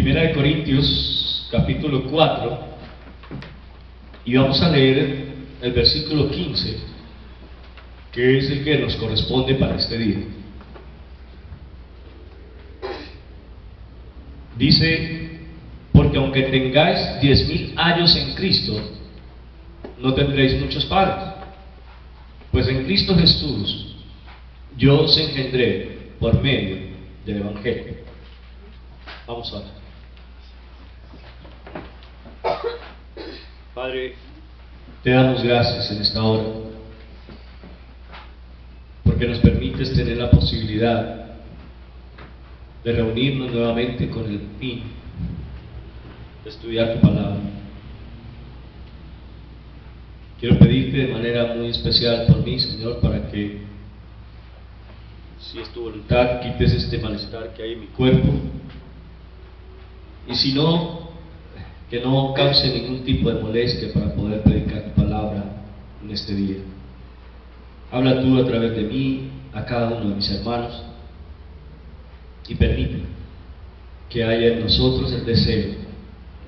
Primera de Corintios, capítulo 4, y vamos a leer el versículo 15, que es el que nos corresponde para este día. Dice: porque aunque tengáis 10.000 años en Cristo, no tendréis muchos padres, pues en Cristo Jesús yo os engendré por medio del Evangelio. Vamos a ver. Padre, te damos gracias en esta hora, porque nos permites tener la posibilidad de reunirnos nuevamente con el fin de estudiar tu palabra. Quiero pedirte de manera muy especial por mí, Señor, para que, si es tu voluntad, quites este malestar que hay en mi cuerpo, y si no, que no cause ningún tipo de molestia para poder predicar tu palabra en este día. Habla tú a través de mí a cada uno de mis hermanos, y permite que haya en nosotros el deseo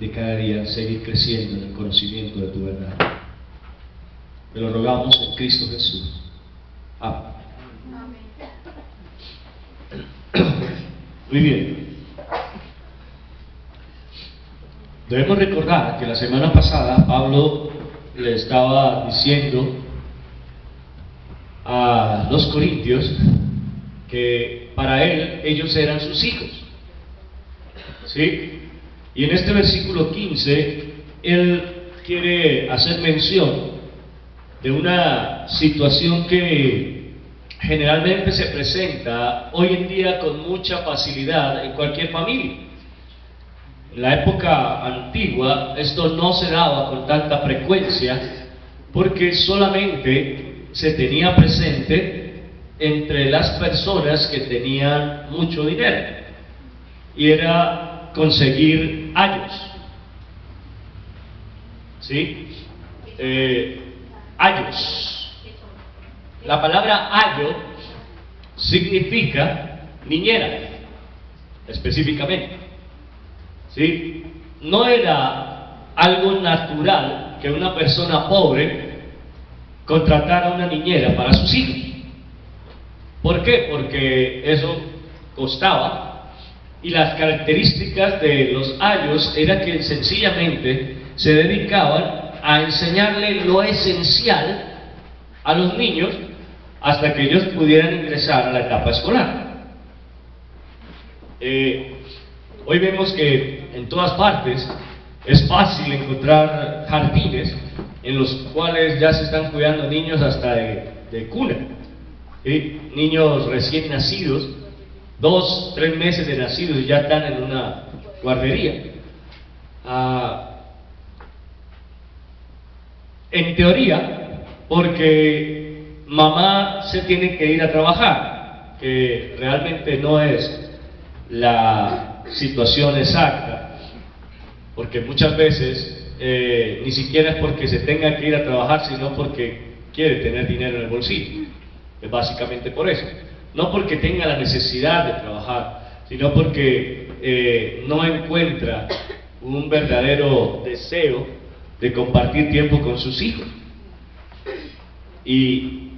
de cada día seguir creciendo en el conocimiento de tu verdad. Te lo rogamos en Cristo Jesús. Amén. Muy bien. Debemos recordar que la semana pasada Pablo le estaba diciendo a los corintios que para él ellos eran sus hijos, ¿sí? Y en este versículo 15 él quiere hacer mención de una situación que generalmente se presenta hoy en día con mucha facilidad en cualquier familia. En la época antigua esto no se daba con tanta frecuencia, porque solamente se tenía presente entre las personas que tenían mucho dinero, y era conseguir ayos, ¿sí? Ayos. La palabra ayo significa niñera, específicamente, ¿sí? No era algo natural que una persona pobre contratara una niñera para sus hijos. ¿Por qué? Porque eso costaba, y las características de los ayos era que sencillamente se dedicaban a enseñarle lo esencial a los niños hasta que ellos pudieran ingresar a la etapa escolar. Hoy vemos que en todas partes es fácil encontrar jardines en los cuales ya se están cuidando niños hasta de cuna, ¿sí? Niños recién nacidos, 2, 3 meses de nacidos, y ya están en una guardería. En teoría, porque mamá se tiene que ir a trabajar, que realmente no es la situación exacta, porque muchas veces ni siquiera es porque se tenga que ir a trabajar, sino porque quiere tener dinero en el bolsillo. Es básicamente por eso, no porque tenga la necesidad de trabajar, sino porque no encuentra un verdadero deseo de compartir tiempo con sus hijos. Y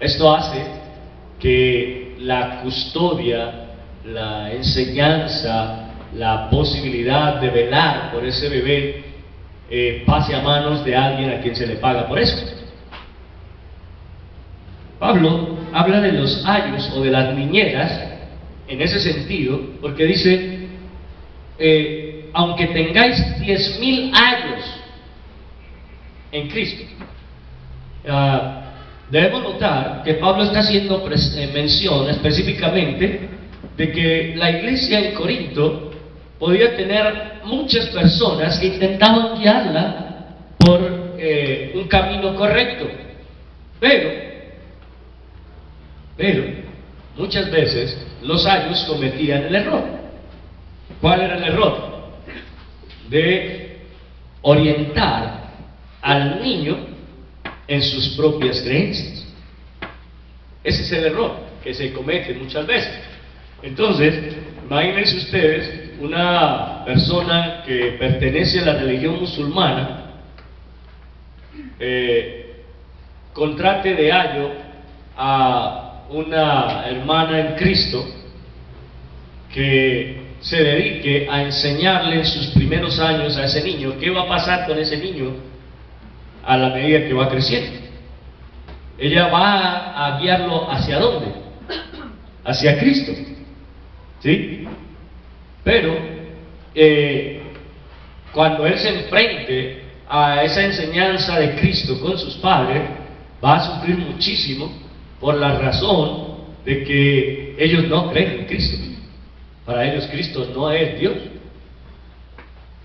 esto hace que la custodia, la enseñanza, la posibilidad de velar por ese bebé pase a manos de alguien a quien se le paga por eso. Pablo habla de los ayos o de las niñeras en ese sentido, porque dice: aunque tengáis 10.000 años en Cristo. Debemos notar que Pablo está haciendo mención específicamente de que la iglesia en Corinto podía tener muchas personas que intentaban guiarla por un camino correcto, pero muchas veces los ayos cometían el error. ¿Cuál era el error? De orientar al niño en sus propias creencias. Ese es el error que se comete muchas veces. Entonces, imagínense ustedes una persona que pertenece a la religión musulmana contrate de ayo a una hermana en Cristo que se dedique a enseñarle en sus primeros años a ese niño qué va a pasar con ese niño a la medida que va creciendo. Ella va a guiarlo ¿hacia dónde? Hacia Cristo, ¿sí? Pero cuando él se enfrente a esa enseñanza de Cristo con sus padres, va a sufrir muchísimo por la razón de que ellos no creen en Cristo. Para ellos Cristo no es Dios.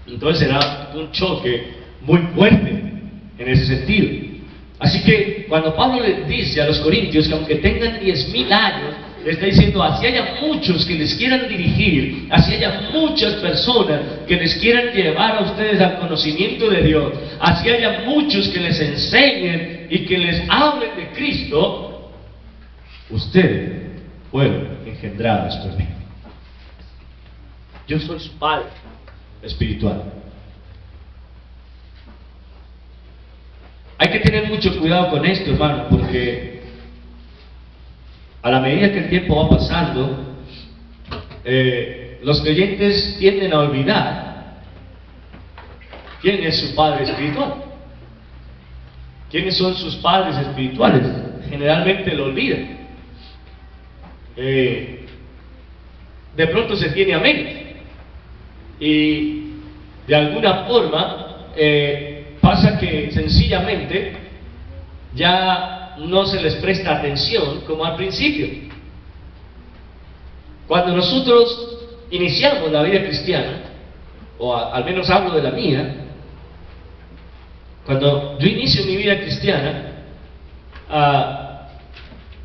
Entonces será un choque muy fuerte en ese sentido. Así que cuando Pablo les dice a los corintios que aunque tengan 10,000 años, le está diciendo, así haya muchos que les quieran dirigir, así haya muchas personas que les quieran llevar a ustedes al conocimiento de Dios, así haya muchos que les enseñen y que les hablen de Cristo, ustedes fueron engendrados por mí. Yo soy su padre espiritual. Hay que tener mucho cuidado con esto, hermano, porque a la medida que el tiempo va pasando, los creyentes tienden a olvidar quién es su padre espiritual. ¿Quiénes son sus padres espirituales? Generalmente lo olvidan. De pronto se tiene a menos. Y de alguna forma pasa que sencillamente ya no se les presta atención como al principio. Cuando nosotros iniciamos la vida cristiana, o al menos hablo de la mía, cuando yo inicio mi vida cristiana,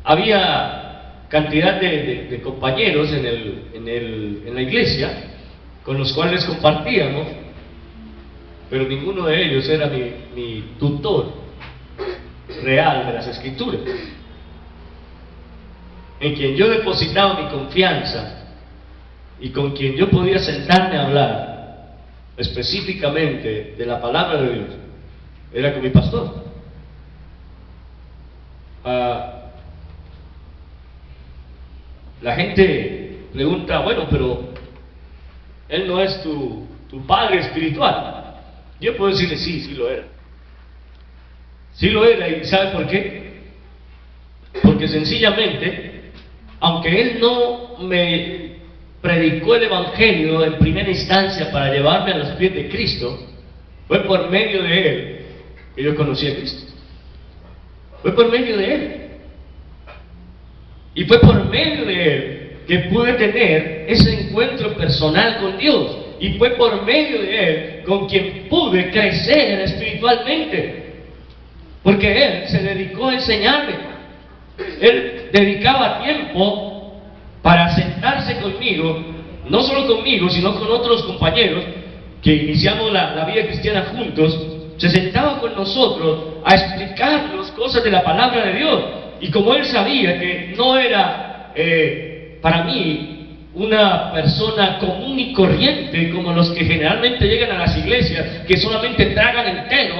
había cantidad de compañeros en la iglesia con los cuales compartíamos, pero ninguno de ellos era mi tutor real de las Escrituras, en quien yo depositaba mi confianza y con quien yo podía sentarme a hablar específicamente de la palabra de Dios, era con mi pastor. La gente pregunta, bueno, pero él no es tu padre espiritual. Yo puedo decirle, sí lo era. Sí lo era, ¿y sabe por qué? Porque sencillamente, aunque él no me predicó el Evangelio en primera instancia para llevarme a los pies de Cristo, fue por medio de él que yo conocí a Cristo. Fue por medio de él. Y fue por medio de él que pude tener ese encuentro personal con Dios. Y fue por medio de él con quien pude crecer espiritualmente. Porque él se dedicó a enseñarme. Él dedicaba tiempo para sentarse conmigo, no solo conmigo, sino con otros compañeros que iniciamos la vida cristiana juntos. Se sentaba con nosotros a explicarnos cosas de la palabra de Dios. Y como él sabía que no era para mí una persona común y corriente como los que generalmente llegan a las iglesias, que solamente tragan entero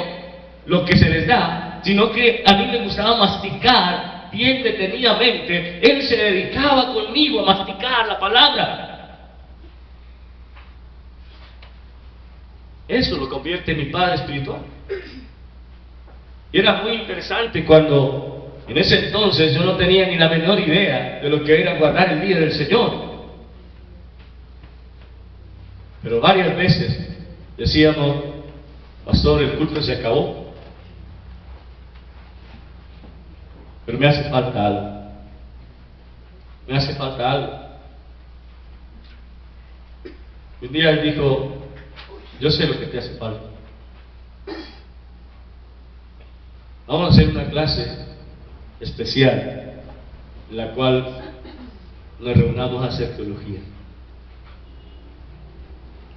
lo que se les da, sino que a mí me gustaba masticar bien detenidamente, él se dedicaba conmigo a masticar la palabra. Eso lo convierte en mi padre espiritual. Y era muy interesante cuando en ese entonces yo no tenía ni la menor idea de lo que era guardar el día del Señor. Pero varias veces decíamos, pastor, el culto se acabó, pero me hace falta algo. Me hace falta algo. Un día él dijo, yo sé lo que te hace falta. Vamos a hacer una clase especial en la cual nos reunamos a hacer teología.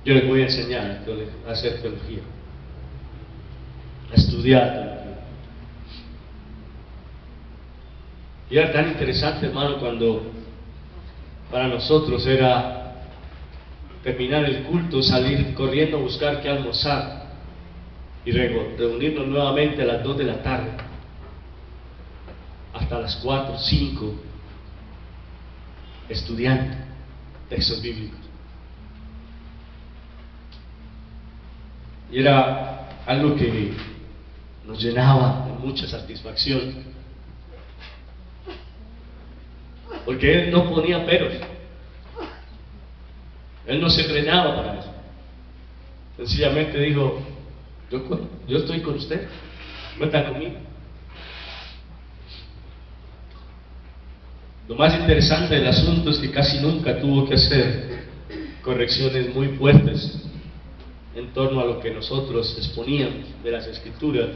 Yo les voy a enseñar a hacer teología, a estudiar teología. Y era tan interesante, hermano, cuando para nosotros era terminar el culto, salir corriendo a buscar qué almorzar y reunirnos nuevamente a las 2 de la tarde, hasta las 4, 5, estudiando textos bíblicos. Y era algo que nos llenaba de mucha satisfacción, porque él no ponía peros, él no se frenaba para eso. Sencillamente dijo: yo estoy con usted, cuenta conmigo. Lo más interesante del asunto es que casi nunca tuvo que hacer correcciones muy fuertes en torno a lo que nosotros exponíamos de las Escrituras,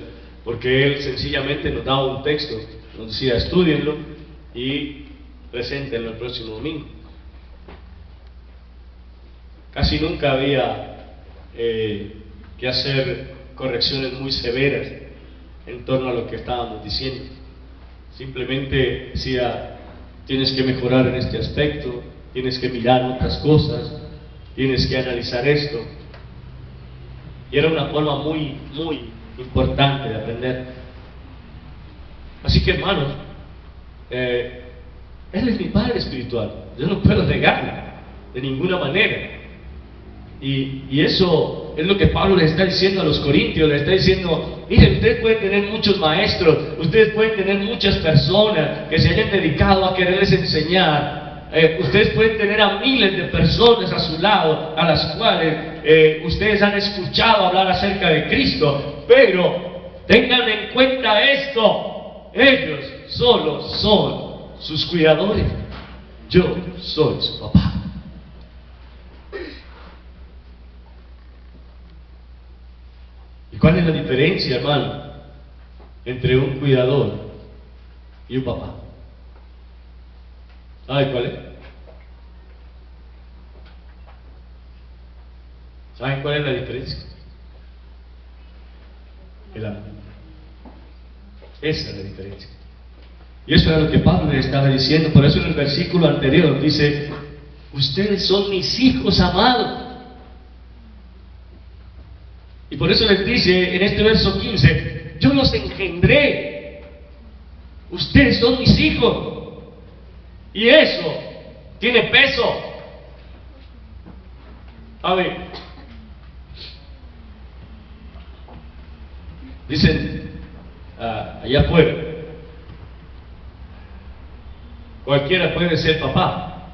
porque él sencillamente nos daba un texto, nos decía: estúdienlo y preséntenlo el próximo domingo. Casi nunca había que hacer correcciones muy severas en torno a lo que estábamos diciendo. Simplemente decía: tienes que mejorar en este aspecto, tienes que mirar otras cosas, tienes que analizar esto. Y era una forma muy, muy importante de aprender. Así que, hermanos, Él es mi Padre espiritual, yo no puedo negarlo de ninguna manera. Y eso es lo que Pablo le está diciendo a los corintios. Le está diciendo: miren, ustedes pueden tener muchos maestros, ustedes pueden tener muchas personas que se hayan dedicado a quererles enseñar, ustedes pueden tener a miles de personas a su lado, a las cuales ustedes han escuchado hablar acerca de Cristo, pero tengan en cuenta esto: ellos solo son sus cuidadores, yo soy su papá. ¿Y cuál es la diferencia, hermano, entre un cuidador y un papá? ¿Sabe cuál es? ¿Saben cuál es la diferencia? El amor. Esa es la diferencia. Y eso era lo que Pablo le estaba diciendo. Por eso en el versículo anterior dice: ustedes son mis hijos amados. Y por eso les dice en este verso 15: yo los engendré, ustedes son mis hijos. Y eso tiene peso. A ver, dicen allá afuera, cualquiera puede ser papá,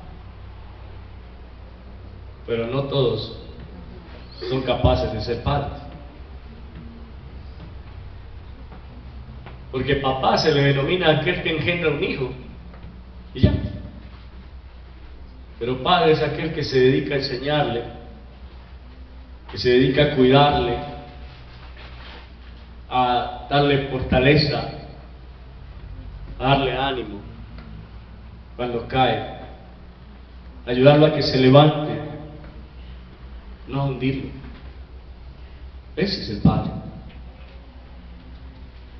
pero no todos son capaces de ser padres. Porque papá se le denomina a aquel que engendra un hijo, y ya. Pero padre es aquel que se dedica a enseñarle, que se dedica a cuidarle, a darle fortaleza, a darle ánimo cuando cae, a ayudarlo a que se levante, no a hundirlo. Ese es el Padre.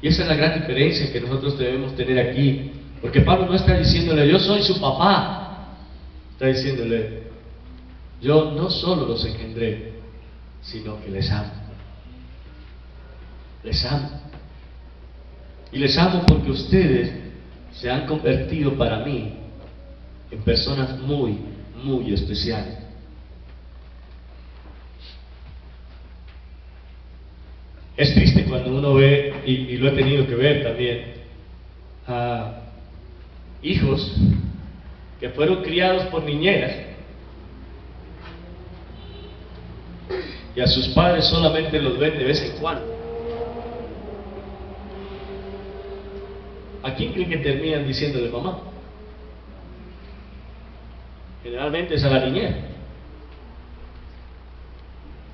Y esa es la gran diferencia que nosotros debemos tener aquí, porque Pablo no está diciéndole: yo soy su papá. Está diciéndole: yo no solo los engendré, sino que les amo. Les amo. Y les amo porque ustedes se han convertido para mí en personas muy, muy especiales. Es triste cuando uno ve, y lo he tenido que ver también, a hijos que fueron criados por niñeras y a sus padres solamente los ven de vez en cuando. ¿A quién creen que terminan diciéndole mamá? Generalmente es a la niñera.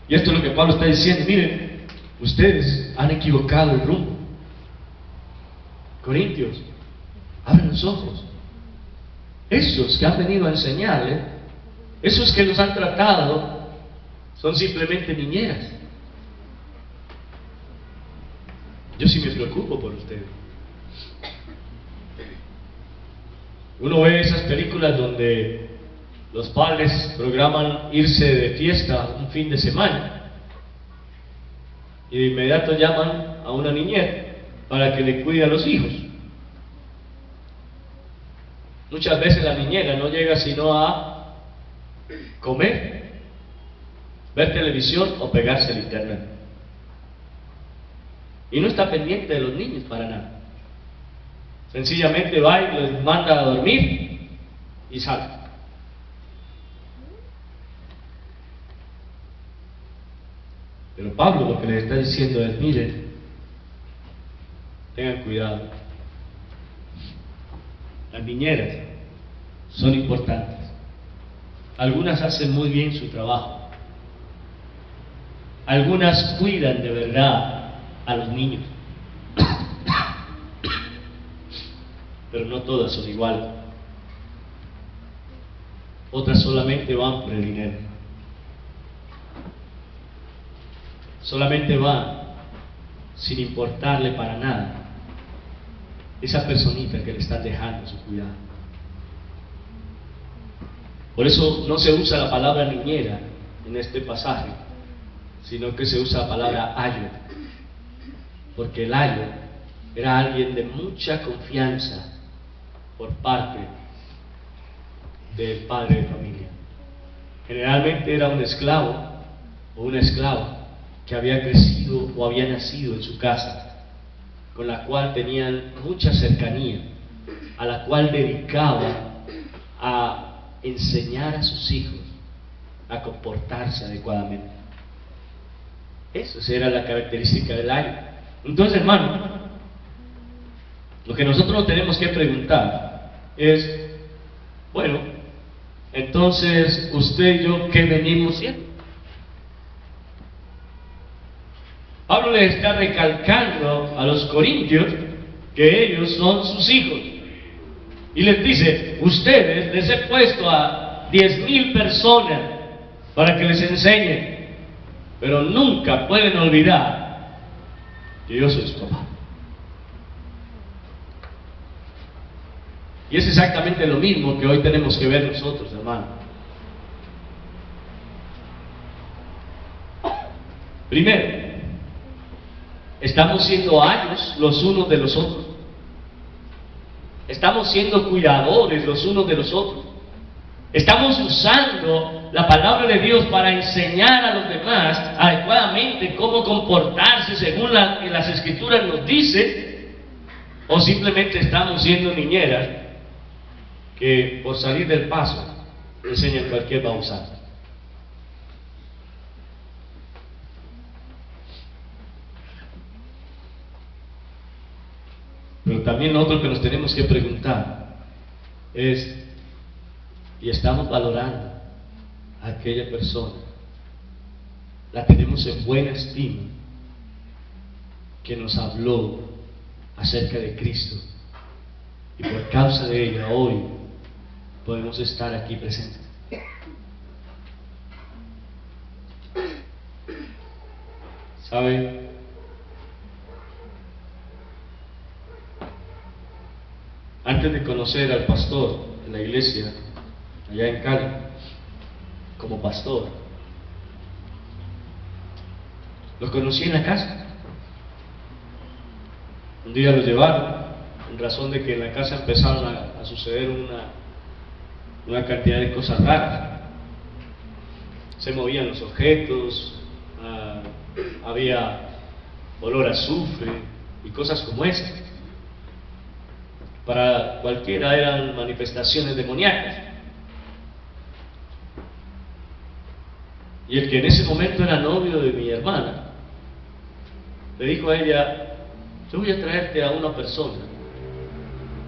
Y esto es lo que Pablo está diciendo: miren, ustedes han equivocado el rumbo. Corintios, abren los ojos. Esos que han venido a enseñarle, esos que los han tratado, son simplemente niñeras. Yo sí me preocupo por ustedes. Uno ve esas películas donde los padres programan irse de fiesta un fin de semana y de inmediato llaman a una niñera para que le cuide a los hijos. Muchas veces la niñera no llega sino a comer, ver televisión o pegarse al internet. Y no está pendiente de los niños para nada. Sencillamente va y los manda a dormir y sale. Pero Pablo lo que les está diciendo es: miren, tengan cuidado. Las niñeras son importantes. Algunas hacen muy bien su trabajo. Algunas cuidan de verdad a los niños. Pero no todas son iguales. Otras solamente van por el dinero. Solamente van sin importarle para nada esa personita que le están dejando su cuidado. Por eso no se usa la palabra niñera en este pasaje, sino que se usa la palabra ayo, porque el ayo era alguien de mucha confianza por parte del padre de familia. Generalmente era un esclavo o una esclava que había crecido o había nacido en su casa, con la cual tenían mucha cercanía, a la cual dedicaba a enseñar a sus hijos a comportarse adecuadamente. Esa era la característica del ayo. Entonces, hermano, lo que nosotros nos tenemos que preguntar es: bueno, entonces usted y yo, ¿qué venimos siendo? Pablo les está recalcando a los corintios que ellos son sus hijos. Y les dice: ustedes les he puesto a 10,000 personas para que les enseñen, pero nunca pueden olvidar que yo soy su papá. Y es exactamente lo mismo que hoy tenemos que ver nosotros, hermano. Primero, estamos siendo ayos los unos de los otros. Estamos siendo cuidadores los unos de los otros. Estamos usando la palabra de Dios para enseñar a los demás adecuadamente cómo comportarse según que las Escrituras nos dicen, o simplemente estamos siendo niñeras que por salir del paso enseñan cualquier babosada. Pero también lo otro que nos tenemos que preguntar es: ¿y estamos valorando a aquella persona? ¿La tenemos en buena estima que nos habló acerca de Cristo? Y por causa de ella hoy podemos estar aquí presentes. ¿Sabe? Antes de conocer al pastor en la iglesia, allá en Cali, como pastor, lo conocí en la casa. Un día lo llevaron, en razón de que en la casa empezaron a suceder una cantidad de cosas raras. Se movían los objetos, había olor a azufre y cosas como esas. Para cualquiera eran manifestaciones demoníacas. Y el que en ese momento era novio de mi hermana, le dijo a ella: yo voy a traerte a una persona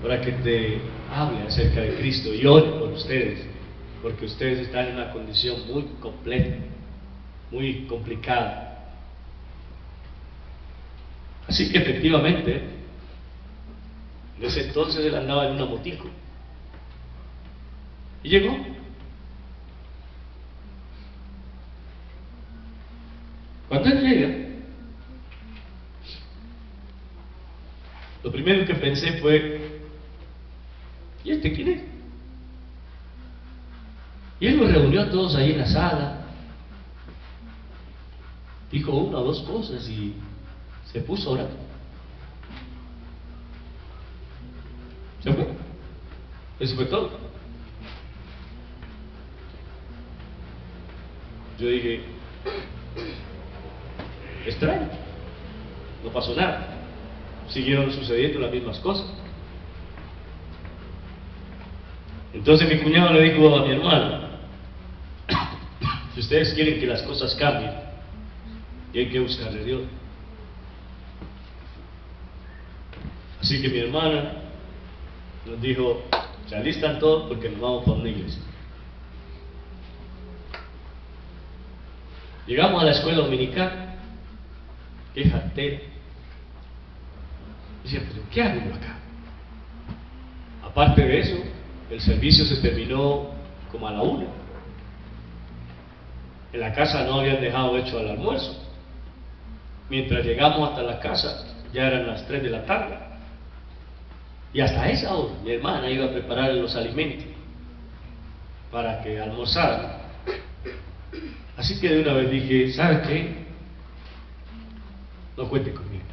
para que te hable acerca de Cristo y ore por ustedes, porque ustedes están en una condición muy compleja, muy complicada. Así que efectivamente, en ese entonces él andaba en una motico y llegó. Cuando él llega, lo primero que pensé fue: ¿y este quién es? ¿Y reunió a todos ahí en la sala, dijo una o dos cosas y se puso a orar. Se fue. Eso fue todo. Yo dije, extraño, no pasó nada. Siguieron sucediendo las mismas cosas. Entonces mi cuñado le dijo a mi hermano, si ustedes quieren que las cosas cambien, y hay que buscarle a Dios. Así que mi hermana nos dijo, se alistan todos porque nos vamos para una iglesia. Llegamos a la escuela dominical, qué jartera. Decía, pero ¿qué hago yo acá? Aparte de eso, el servicio se terminó como a la 1. En la casa no habían dejado hecho el almuerzo. Mientras llegamos hasta la casa, ya eran las 3 de la tarde. Y hasta esa hora, mi hermana iba a preparar los alimentos para que almorzaran. Así que de una vez dije, ¿sabe qué? No cuente conmigo.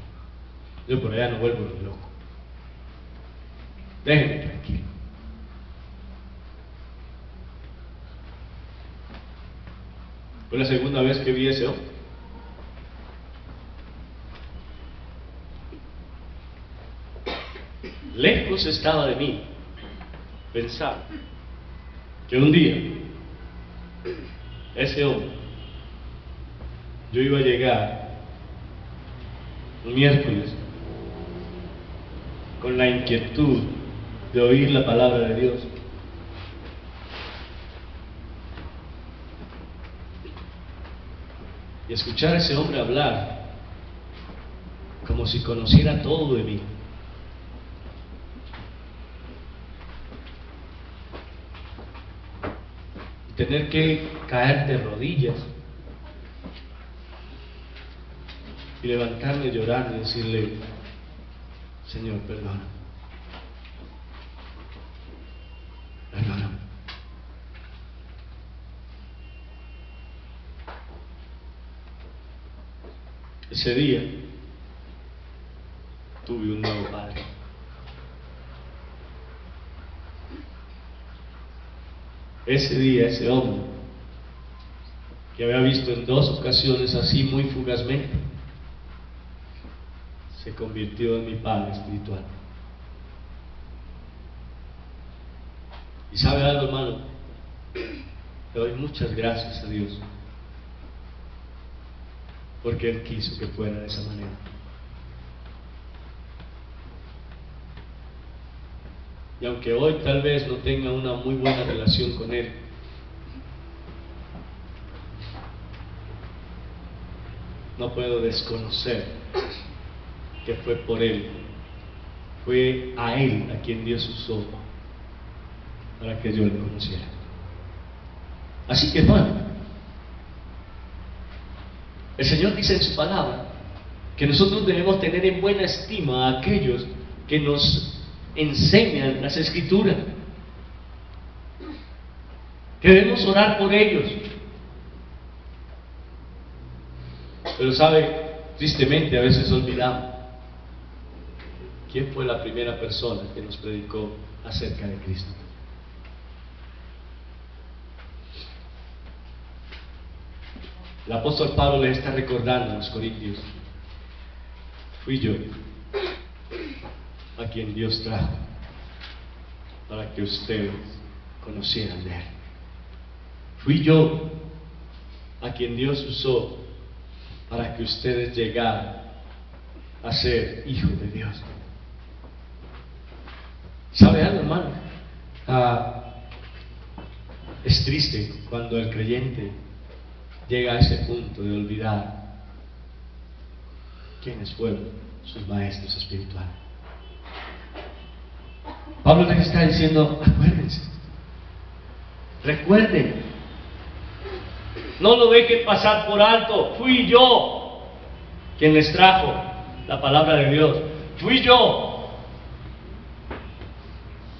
Yo por allá no vuelvo ni loco. Déjenme tranquilo. Fue la segunda vez que vi a ese hombre. Lejos estaba de mí pensar que un día ese hombre, yo iba a llegar un miércoles con la inquietud de oír la palabra de Dios. Y escuchar a ese hombre hablar como si conociera todo de mí. Y tener que caer de rodillas y levantarme llorando y decirle, Señor, perdona. Perdóname. Ese día tuve un nuevo padre. Ese día, ese hombre, que había visto en 2 ocasiones así muy fugazmente, se convirtió en mi padre espiritual. Y sabe algo, hermano, le doy muchas gracias a Dios, porque Él quiso que fuera de esa manera. Y aunque hoy tal vez no tenga una muy buena relación con Él, no puedo desconocer que fue por Él, fue a Él a quien Dios usó para que yo le conociera. Así que, hermano, el Señor dice en su palabra que nosotros debemos tener en buena estima a aquellos que nos enseñan las Escrituras, que debemos orar por ellos. Pero sabe, tristemente a veces olvidamos quién fue la primera persona que nos predicó acerca de Cristo. El apóstol Pablo les está recordando a los corintios, fui yo a quien Dios trajo para que ustedes conocieran de Él. Fui yo a quien Dios usó para que ustedes llegaran a ser hijos de Dios. ¿Sabe algo, hermano? Es triste cuando el creyente llega a ese punto de olvidar quiénes fueron sus maestros espirituales. Pablo les está diciendo, acuérdense, recuerden, no lo dejen pasar por alto. Fui yo quien les trajo la palabra de Dios. Fui yo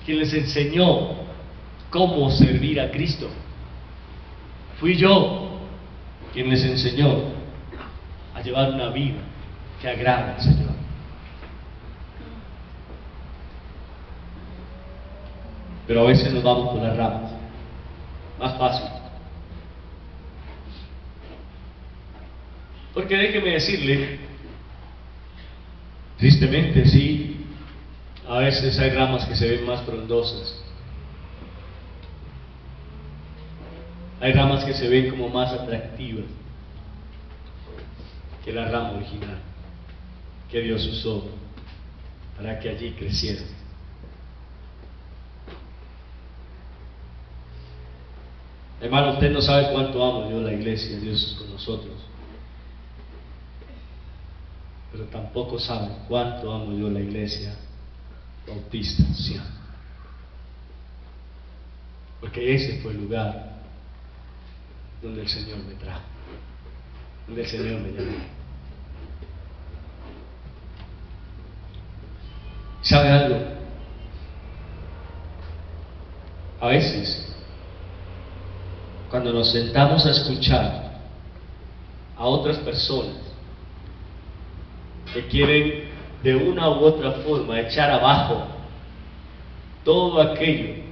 quien les enseñó cómo servir a Cristo. Fui yo quien les enseñó a llevar una vida que agrada al Señor. Pero a veces nos vamos por las ramas. Más fácil. Porque déjeme decirle, tristemente sí, a veces hay ramas que se ven más frondosas. Hay ramas que se ven como más atractivas que la rama original que Dios usó para que allí creciera. Hermano, usted no sabe cuánto amo yo la iglesia, Dios es con nosotros. Pero tampoco sabe cuánto amo yo la iglesia Bautista Sion. Porque ese fue el lugar donde el Señor me trajo, donde el Señor me llamó. ¿Sabe algo? A veces, cuando nos sentamos a escuchar a otras personas que quieren de una u otra forma echar abajo todo aquello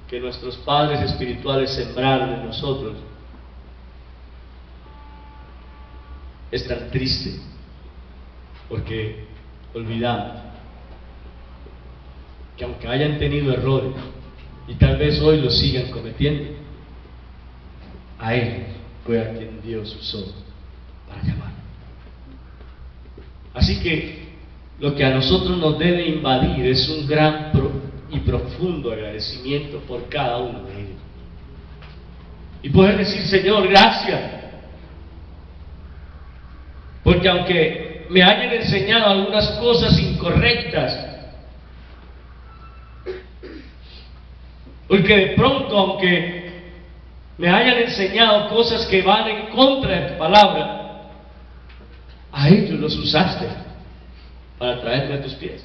que nuestros padres espirituales sembraron en nosotros, es tan triste porque olvidamos que aunque hayan tenido errores y tal vez hoy los sigan cometiendo, a ellos fue a quien Dios usó para llamar. Así que lo que a nosotros nos debe invadir es un gran y profundo agradecimiento por cada uno de ellos. Y poder decir: Señor, gracias. Porque aunque me hayan enseñado algunas cosas incorrectas, porque de pronto, aunque me hayan enseñado cosas que van en contra de tu palabra, a ellos los usaste para traerme a tus pies.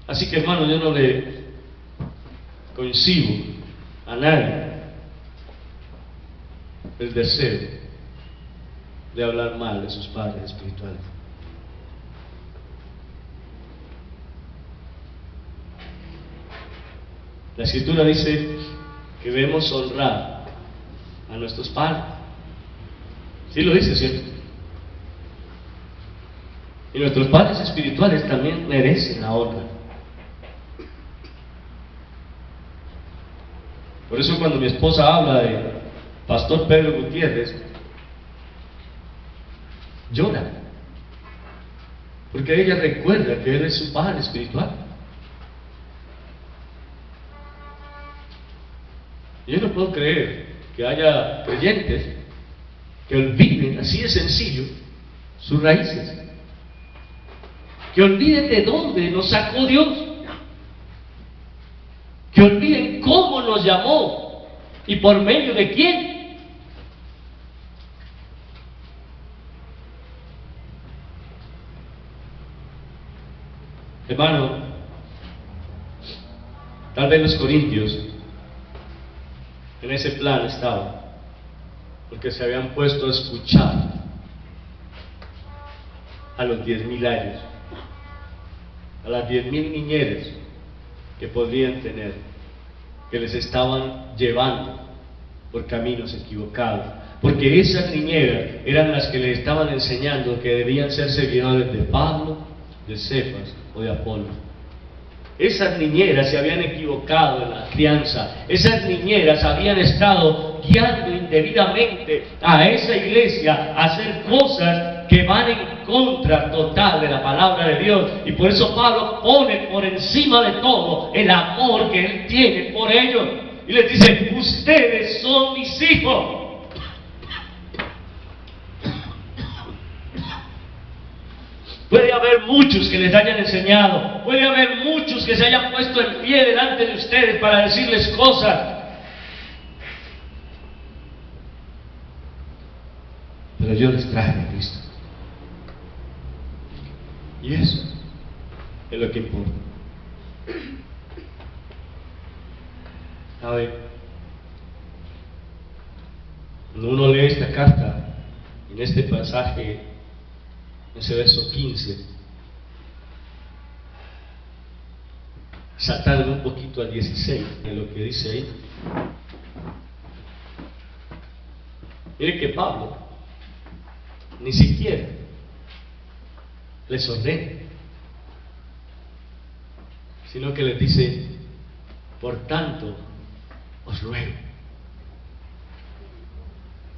Así que, hermano, yo no le coincido a nadie el deseo de hablar mal de sus padres espirituales. La Escritura dice que debemos honrar a nuestros padres. Sí lo dice, ¿cierto? Y nuestros padres espirituales también merecen la honra. Por eso cuando mi esposa habla de Pastor Pedro Gutiérrez, llora, porque ella recuerda que él es su padre espiritual. Yo no puedo creer que haya creyentes que olviden, así de sencillo, sus raíces, que olviden de dónde nos sacó Dios, que olviden cómo nos llamó y por medio de quién. Hermano, tal vez los corintios en ese plan estaban, porque se habían puesto a escuchar a los 10,000 años, a las 10,000 niñeres que podrían tener, que les estaban llevando por caminos equivocados, porque esas niñeras eran las que les estaban enseñando que debían ser seguidores de Pablo, de Cefas o de Apolo. Esas niñeras se habían equivocado en la crianza, esas niñeras habían estado guiando indebidamente a esa iglesia a hacer cosas que van en contra total de la palabra de Dios. Y por eso Pablo pone por encima de todo el amor que él tiene por ellos y les dice: ustedes son mis hijos. Puede haber muchos que les hayan enseñado, puede haber muchos que se hayan puesto en pie delante de ustedes para decirles cosas, pero yo les traje a Cristo, y eso es lo que importa. ¿Sabe? Cuando uno lee esta carta, en este pasaje, en ese verso 15, saltando un poquito al 16 de lo que dice ahí, mire que Pablo ni siquiera les ordena, sino que les dice: por tanto os ruego,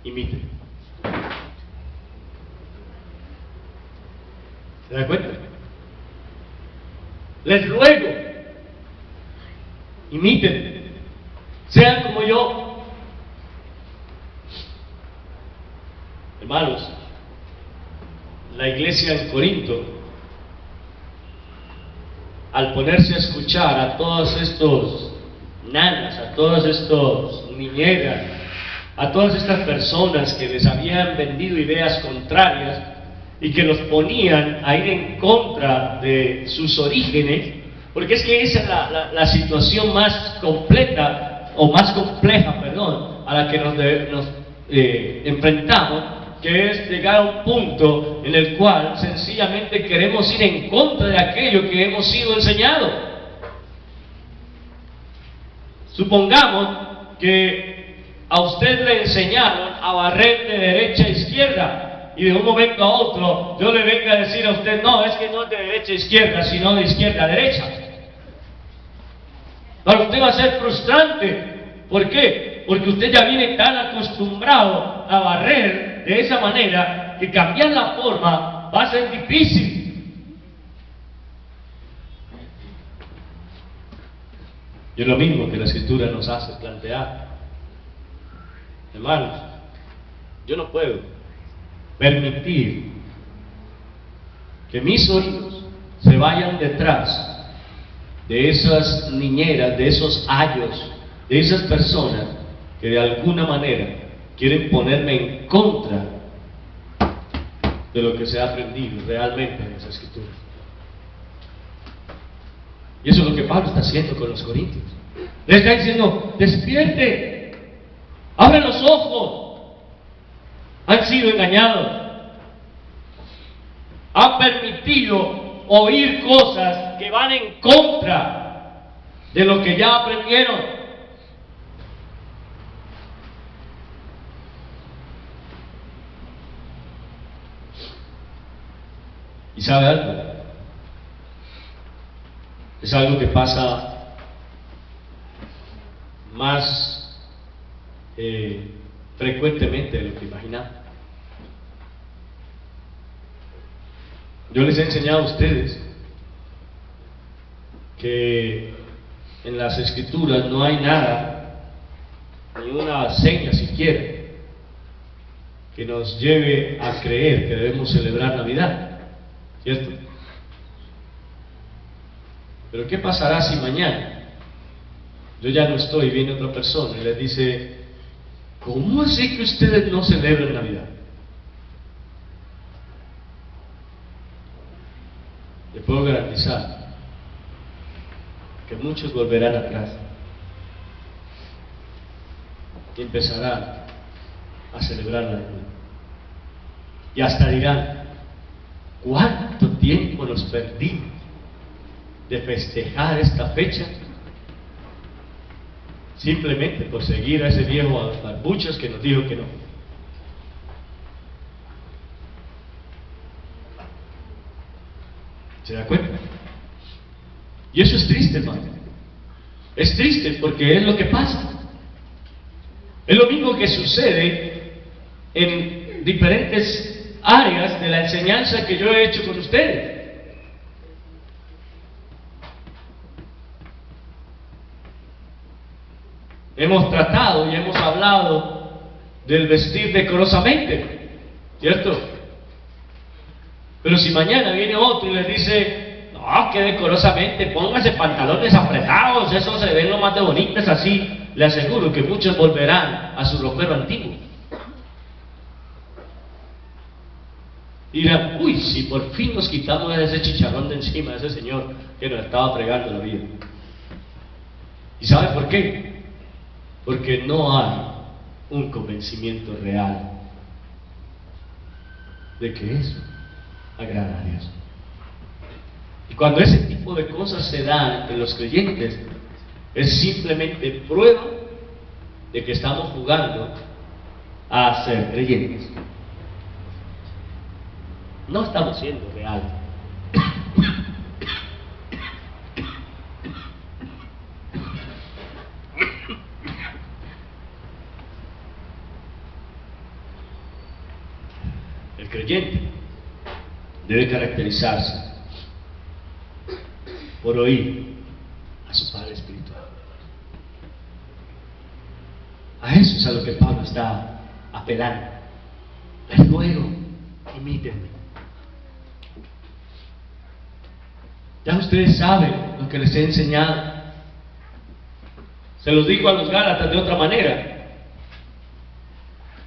imiten. ¿Se da cuenta? Les ruego, imiten, sean como yo. Hermanos, la iglesia en Corinto, al ponerse a escuchar a todos estos nanas, a todos estos niñeras, a todas estas personas que les habían vendido ideas contrarias y que los ponían a ir en contra de sus orígenes, porque es que esa es la situación más completa, o más compleja, perdón, a la que nos enfrentamos, que es llegar a un punto en el cual sencillamente queremos ir en contra de aquello que hemos sido enseñados. Supongamos que a usted le enseñaron a barrer de derecha a izquierda, y de un momento a otro yo le venga a decir a usted: no, es que no es de derecha a izquierda, sino de izquierda a derecha. Para usted va a ser frustrante. ¿Por qué? Porque usted ya viene tan acostumbrado a barrer de esa manera que cambiar la forma va a ser difícil. Y es lo mismo que la Escritura nos hace plantear. Hermanos, yo no puedo permitir que mis oídos se vayan detrás de esas niñeras, de esos ayos, de esas personas que de alguna manera quieren ponerme en contra de lo que se ha aprendido realmente en esa Escritura. Y eso es lo que Pablo está haciendo con los corintios. Le está diciendo: despierte, abre los ojos, han sido engañados, han permitido oír cosas que van en contra de lo que ya aprendieron. ¿Y sabe algo? Es algo que pasa más frecuentemente de lo que imaginamos. Yo les he enseñado a ustedes que en las Escrituras no hay nada, ni una seña siquiera, que nos lleve a creer que debemos celebrar Navidad, ¿cierto? Pero ¿qué pasará si mañana yo ya no estoy, viene otra persona y les dice: ¿cómo así que ustedes no celebran Navidad? Le puedo garantizar que muchos volverán atrás y empezarán a celebrar la Navidad. Y hasta dirán: ¿cuánto tiempo nos perdimos de festejar esta fecha simplemente por seguir a ese viejo barbuchas que nos dijo que no? ¿Se da cuenta? Y eso es triste, hermano. Es triste porque es lo que pasa. Es lo mismo que sucede en diferentes áreas de la enseñanza que yo he hecho con ustedes. Hemos tratado y hemos hablado del vestir decorosamente, ¿cierto? Pero si mañana viene otro y les dice: no, que decorosamente, póngase pantalones apretados, eso se ven lo más de bonitas así, le aseguro que muchos volverán a su ropero antiguo. Y dirán: uy, si por fin nos quitamos ese chicharrón de encima de ese señor que nos estaba fregando la vida. ¿Y sabe por qué? porque no hay un convencimiento real de que eso agrada a Dios. Y cuando ese tipo de cosas se dan entre los creyentes, es simplemente prueba de que estamos jugando a ser creyentes. No estamos siendo reales. El creyente debe caracterizarse por oír a su Padre Espiritual. A eso es a lo que Pablo está apelando. Les ruego, imítenme. Ya ustedes saben lo que les he enseñado. Se los dijo a los Gálatas de otra manera.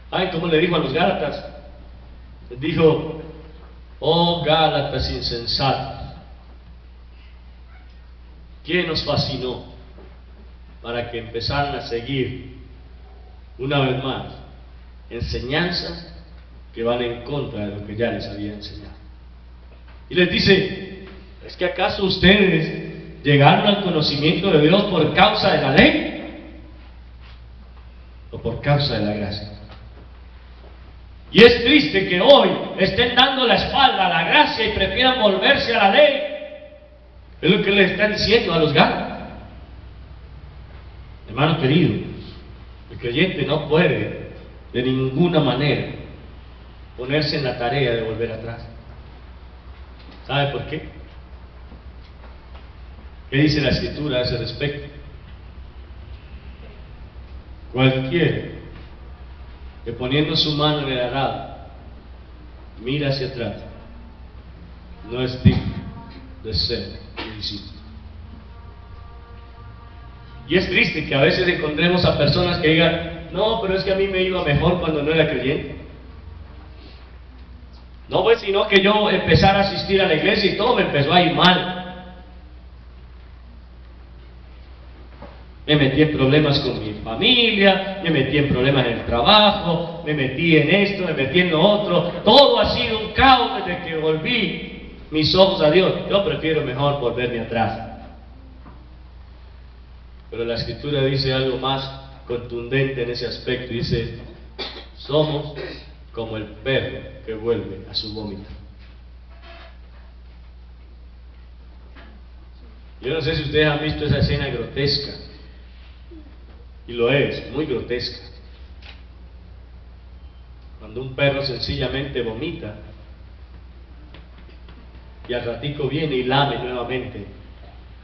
¿Saben cómo le dijo a los Gálatas? Les dijo: oh Gálatas insensatos, ¿quién os fascinó para que empezaran a seguir una vez más enseñanzas que van en contra de lo que ya les había enseñado? Y les dice: ¿es que acaso ustedes llegaron al conocimiento de Dios por causa de la ley o por causa de la gracia? Y es triste que hoy estén dando la espalda a la gracia y prefieran volverse a la ley. Es lo que le están diciendo a los Gálatas. Hermano querido, el creyente no puede de ninguna manera ponerse en la tarea de volver atrás. ¿Sabe por qué? ¿Qué dice la Escritura a ese respecto? Cualquiera que poniendo su mano en el arado mira hacia atrás no es digno de ser mi discípulo. Y es triste que a veces encontremos a personas que digan: no, pero es que a mí me iba mejor cuando no era creyente. No, pues, sino que yo empezara a asistir a la iglesia y todo me empezó a ir mal. Me metí en problemas con mi familia, me metí en problemas en el trabajo, me metí en esto, me metí en lo otro. Todo ha sido un caos desde que volví mis ojos a Dios. Yo prefiero mejor volverme atrás. Pero la Escritura dice algo más contundente en ese aspecto. Dice: somos como el perro que vuelve a su vómito. Yo no sé si ustedes han visto esa escena grotesca. Y lo es, muy grotesca. Cuando un perro sencillamente vomita y al ratico viene y lame nuevamente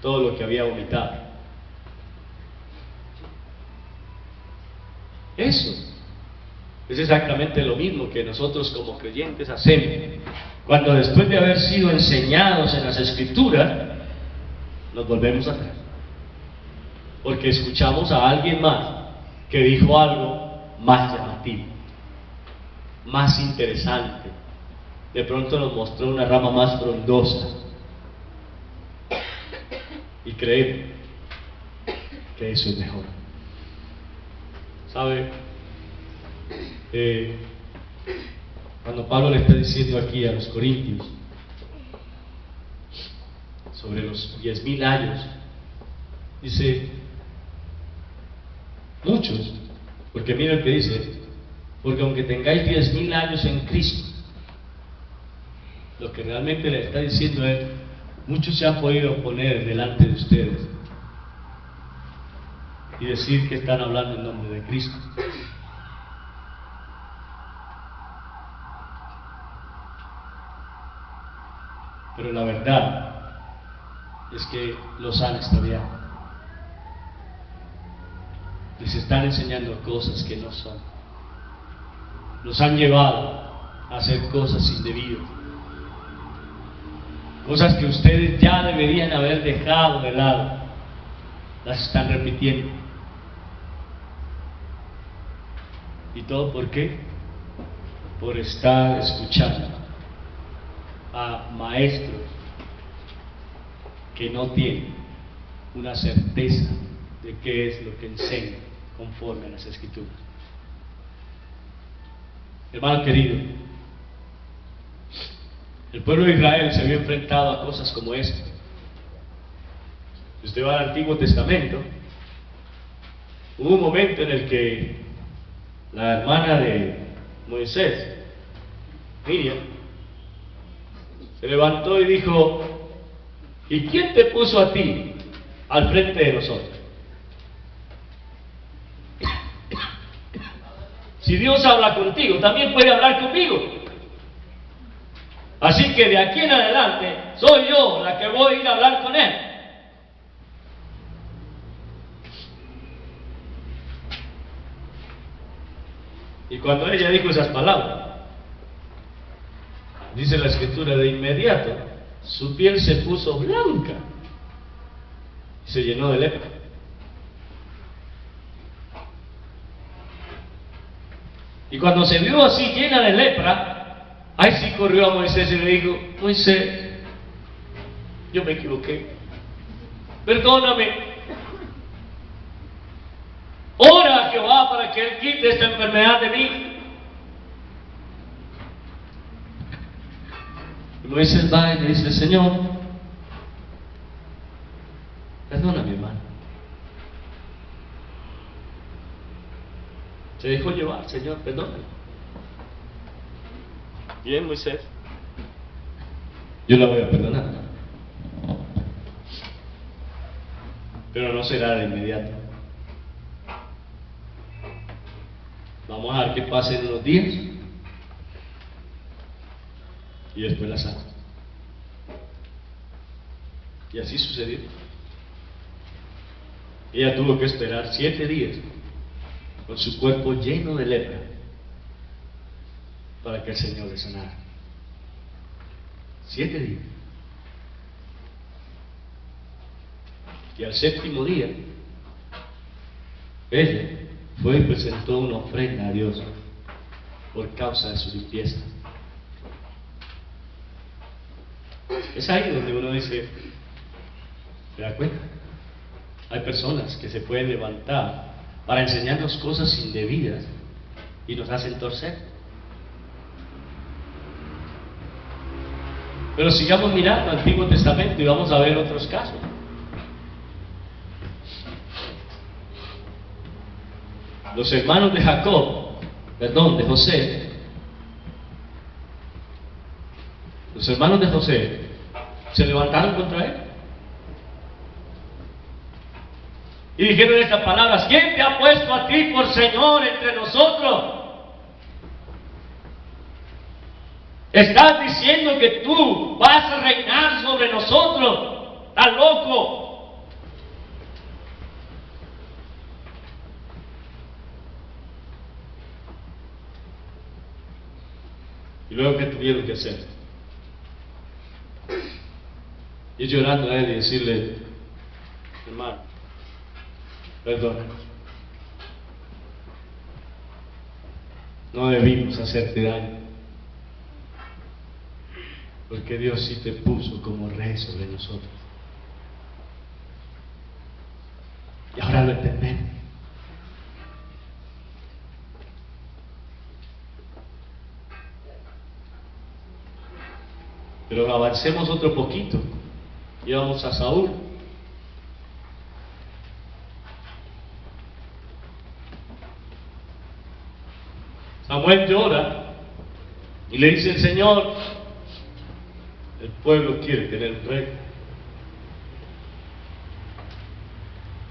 todo lo que había vomitado. Eso es exactamente lo mismo que nosotros como creyentes hacemos cuando, después de haber sido enseñados en las Escrituras, nos volvemos atrás. Porque escuchamos a alguien más que dijo algo más llamativo, más interesante. De pronto nos mostró una rama más frondosa y creemos que eso es mejor. ¿Sabe? Cuando Pablo le está diciendo aquí a los corintios sobre los 10,000 años, dice: muchos, porque mira lo que dice, porque aunque tengáis 10,000 años en Cristo, lo que realmente le está diciendo es: muchos se han podido poner delante de ustedes y decir que están hablando en nombre de Cristo. Pero la verdad es que los han extraviado. Les están enseñando cosas que no son. Los han llevado a hacer cosas indebidas. Cosas que ustedes ya deberían haber dejado de lado. Las están repitiendo. ¿Y todo por qué? Por estar escuchando a maestros que no tienen una certeza de qué es lo que enseñan conforme a las Escrituras. Hermano querido, el pueblo de Israel se había enfrentado a cosas como esta. Si usted va al Antiguo Testamento, hubo un momento en el que la hermana de Moisés, Miriam, se levantó y dijo: ¿y quién te puso a ti al frente de nosotros? Si Dios habla contigo, también puede hablar conmigo. Así que de aquí en adelante soy yo la que voy a ir a hablar con él. Y cuando ella dijo esas palabras, dice la Escritura, de inmediato su piel se puso blanca y se llenó de lepra. Y cuando se vio así llena de lepra, ahí sí corrió a Moisés y le dijo: Moisés, yo me equivoqué, perdóname, ora a Jehová para que él quite esta enfermedad de mí. Y Moisés va y le dice: Señor, perdóname, hermano. Se dejó llevar: Señor, perdóname. Bien, Moisés, yo la voy a perdonar, pero no será de inmediato. Vamos a dejar que pasen unos días y después la sana. Y así sucedió. Ella tuvo que esperar 7 días con su cuerpo lleno de lepra para que el Señor le sanara. 7 días. Y al 7º día, ella fue y presentó una ofrenda a Dios por causa de su limpieza. Es ahí donde uno dice: ¿se da cuenta? Hay personas que se pueden levantar para enseñarnos cosas indebidas y nos hacen torcer. Pero sigamos mirando al Antiguo Testamento y vamos a ver otros casos. Los hermanos de de José, los hermanos de José se levantaron contra él y dijeron estas palabras: ¿quién te ha puesto a ti por Señor entre nosotros? Estás diciendo que tú vas a reinar sobre nosotros. ¡Estás loco! Y luego, ¿qué tuvieron que hacer? Ir llorando a él y decirle: hermano, perdónanos, no debimos hacerte daño, porque Dios sí te puso como rey sobre nosotros. Y ahora lo entendemos. Pero avancemos otro poquito y vamos a Saúl. Samuel llora y le dice: el Señor, el pueblo quiere tener un rey.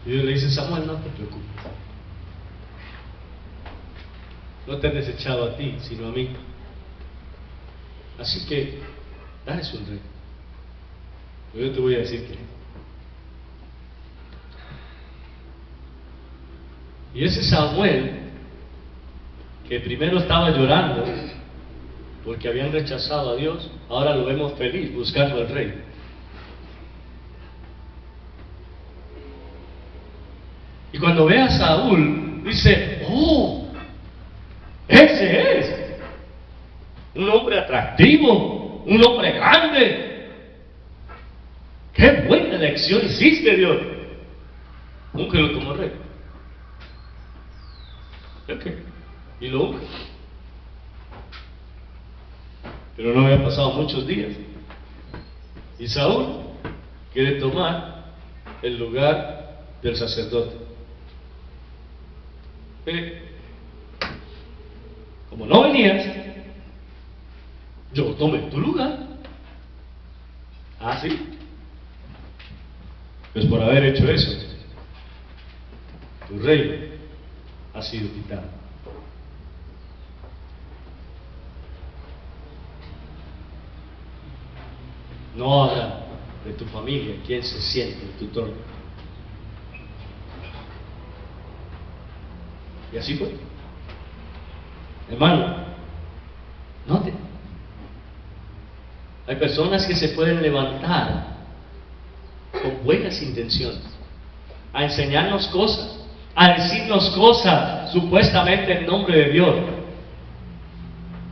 Y Dios le dice: Samuel, no te preocupes, no te han desechado a ti, sino a mí. Así que dales un rey. Yo te voy a decir que. Y ese Samuel, que primero estaba llorando porque habían rechazado a Dios, ahora lo vemos feliz buscando al rey. Y cuando ve a Saúl, dice: oh, ese es un hombre atractivo, un hombre grande. ¡Qué buena elección hiciste, Dios! Úngelo como rey. Ok. Y lo unge. Pero no había pasado muchos días. Y Saúl quiere tomar el lugar del sacerdote. Como no venías, yo tomé tu lugar. Ah, sí. Pues por haber hecho eso, tu reino ha sido quitado. No habrá de tu familia quien se siente en tu trono. Y así fue. Hermano, note, hay personas que se pueden levantar con buenas intenciones a enseñarnos cosas, a decirnos cosas supuestamente en nombre de Dios.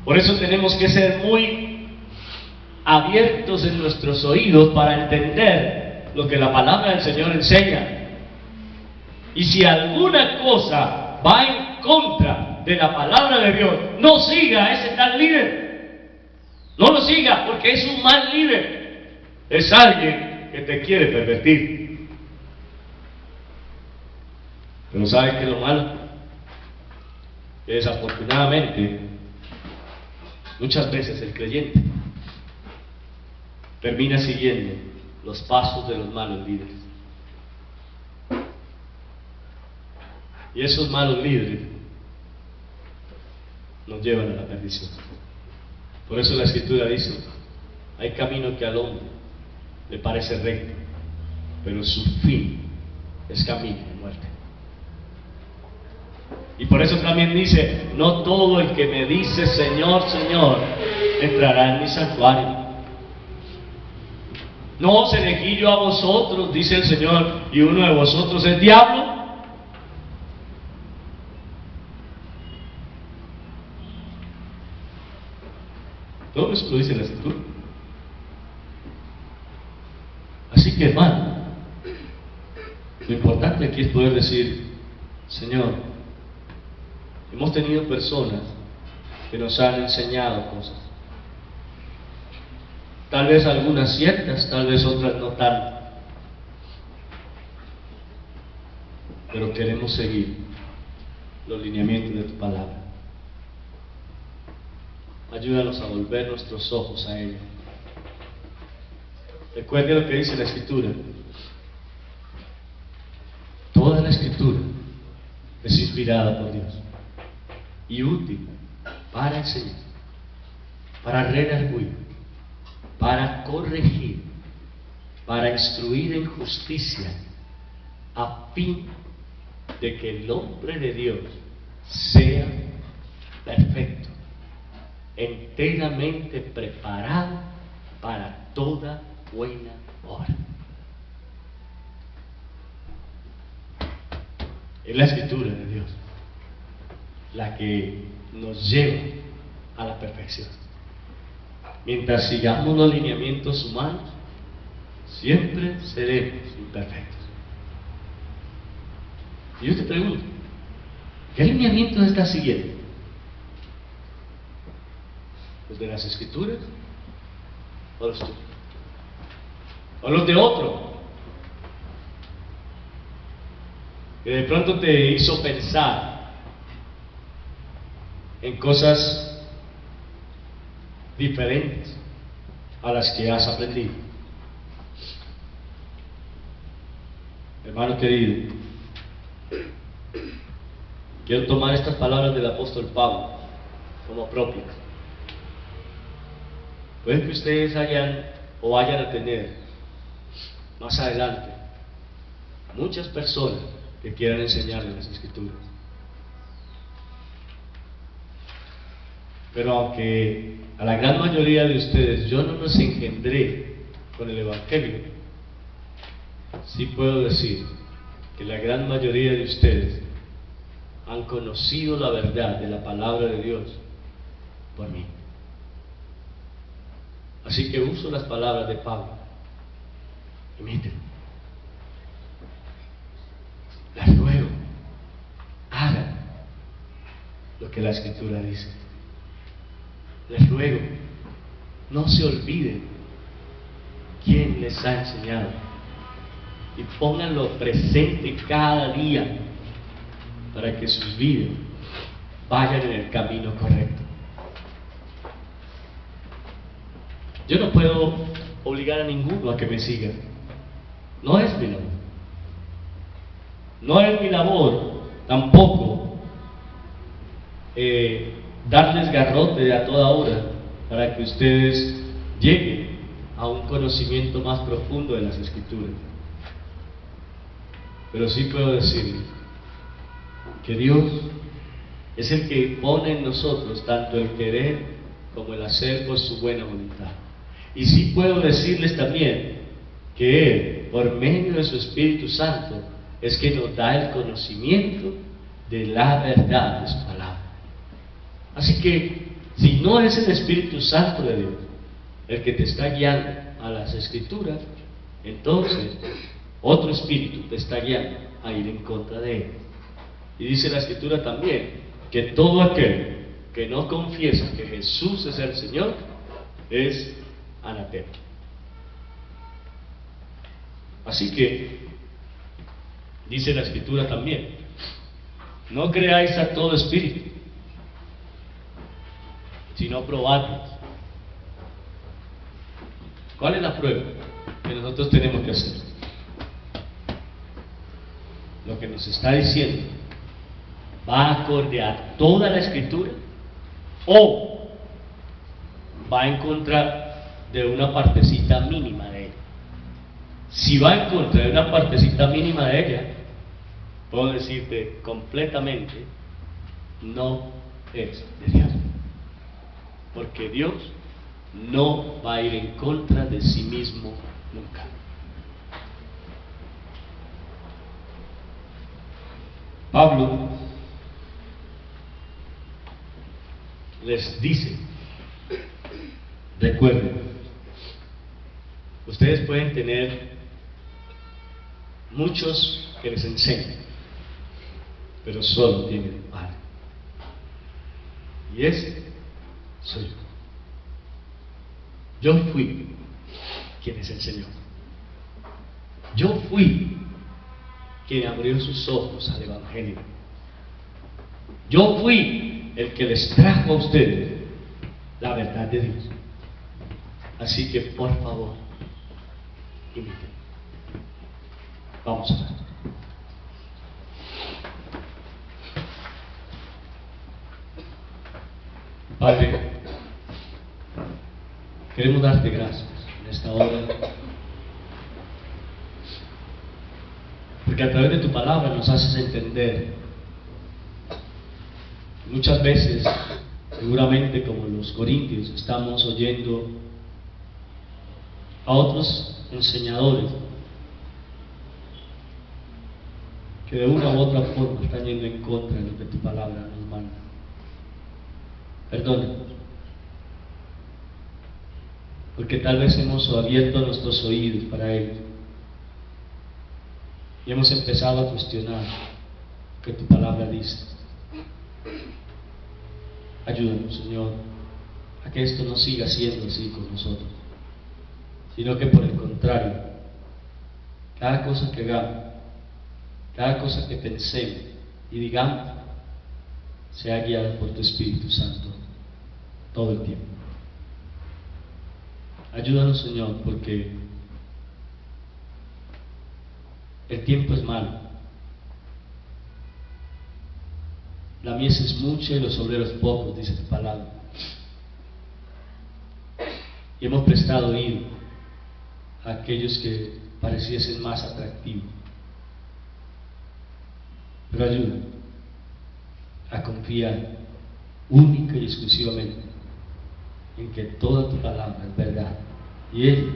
Por eso tenemos que ser muy abiertos en nuestros oídos para entender lo que la palabra del Señor enseña. Y si alguna cosa va en contra de la palabra de Dios, no siga a ese tal líder. No lo siga, porque es un mal líder. Es alguien que te quiere pervertir. Pero ¿sabe qué es lo malo? Que desafortunadamente muchas veces el creyente termina siguiendo los pasos de los malos líderes. Y esos malos líderes nos llevan a la perdición. Por eso la Escritura dice: hay camino que al hombre le parece recto, pero su fin es camino de muerte. Y por eso también dice: no todo el que me dice Señor, Señor, entrará en mi santuario. No os elegí yo a vosotros, dice el Señor, y uno de vosotros es diablo. Todo eso lo dice la Escritura. Así que, hermano, lo importante aquí es poder decir: Señor, hemos tenido personas que nos han enseñado cosas. Tal vez algunas ciertas, tal vez otras no tanto. Pero queremos seguir los lineamientos de tu palabra. Ayúdanos a volver nuestros ojos a ella. Recuerde lo que dice la Escritura. Toda la Escritura es inspirada por Dios y útil para enseñar, para redarguir, para corregir, para instruir en justicia, a fin de que el hombre de Dios sea perfecto, enteramente preparado para toda buena obra. Es la Escritura de Dios la que nos lleva a la perfección. Mientras sigamos los lineamientos humanos, siempre seremos imperfectos. Y yo te pregunto, ¿qué lineamientos estás siguiendo? ¿Los de las Escrituras o los tuyos? ¿O los de otro que de pronto te hizo pensar en cosas diferentes a las que has aprendido? Hermano querido, quiero tomar estas palabras del apóstol Pablo como propias. Puede que ustedes hayan o vayan a tener más adelante muchas personas que quieran enseñarles las Escrituras. Pero aunque a la gran mayoría de ustedes yo no los engendré con el Evangelio, sí puedo decir que la gran mayoría de ustedes han conocido la verdad de la palabra de Dios por mí. Así que uso las palabras de Pablo. Imiten. Les ruego, hagan que la Escritura dice. Les ruego, no se olviden quién les ha enseñado y pónganlo presente cada día para que sus vidas vayan en el camino correcto. Yo no puedo obligar a ninguno a que me siga. No es mi labor. No es mi labor tampoco darles garrote a toda hora para que ustedes lleguen a un conocimiento más profundo de las Escrituras. Pero sí puedo decirles que Dios es el que pone en nosotros tanto el querer como el hacer por su buena voluntad. Y sí puedo decirles también que Él, por medio de su Espíritu Santo, es que nos da el conocimiento de la verdad de su palabra. Así que, si no es el Espíritu Santo de Dios el que te está guiando a las Escrituras, entonces otro espíritu te está guiando a ir en contra de Él. Y dice la Escritura también que todo aquel que no confiesa que Jesús es el Señor es anatema. Así que dice la Escritura también: no creáis a todo espíritu, sino probadlos. ¿Cuál es la prueba que nosotros tenemos que hacer? Lo que nos está diciendo ¿va acorde a toda la Escritura o va en contra de una partecita mínima de ella? Si va en contra de una partecita mínima de ella, puedo decirte completamente, no es de Dios. Porque Dios no va a ir en contra de sí mismo nunca. Pablo les dice: recuerden, ustedes pueden tener muchos que les enseñen, pero solo tienen un Padre, y ese soy yo. Yo fui quien les enseñó. Yo fui quien abrió sus ojos al Evangelio. Yo fui el que les trajo a ustedes la verdad de Dios. Así que por favor, imiten. Vamos a ver. Padre, queremos darte gracias en esta hora, porque a través de tu palabra nos haces entender. Muchas veces, seguramente como los corintios, estamos oyendo a otros enseñadores que de una u otra forma están yendo en contra de lo que tu palabra nos manda. Perdónanos, porque tal vez hemos abierto nuestros oídos para ellos y hemos empezado a cuestionar lo que tu palabra dice. Ayúdanos, Señor, a que esto no siga siendo así con nosotros, sino que por el contrario, cada cosa que hagamos, cada cosa que pensemos y digamos, sea guiada por tu Espíritu Santo todo el tiempo. Ayúdanos, Señor, porque el tiempo es malo. La mies es mucha y los obreros pocos, dice tu palabra. Y hemos prestado oído a aquellos que pareciesen más atractivos. Pero ayúdanos a confiar única y exclusivamente en que toda tu palabra es verdad y Él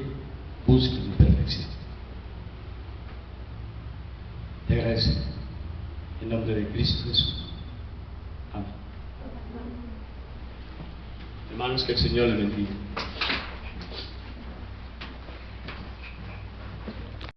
busca mi perfección. Te agradecemos en nombre de Cristo Jesús. Amén. Hermanos, que el Señor les bendiga.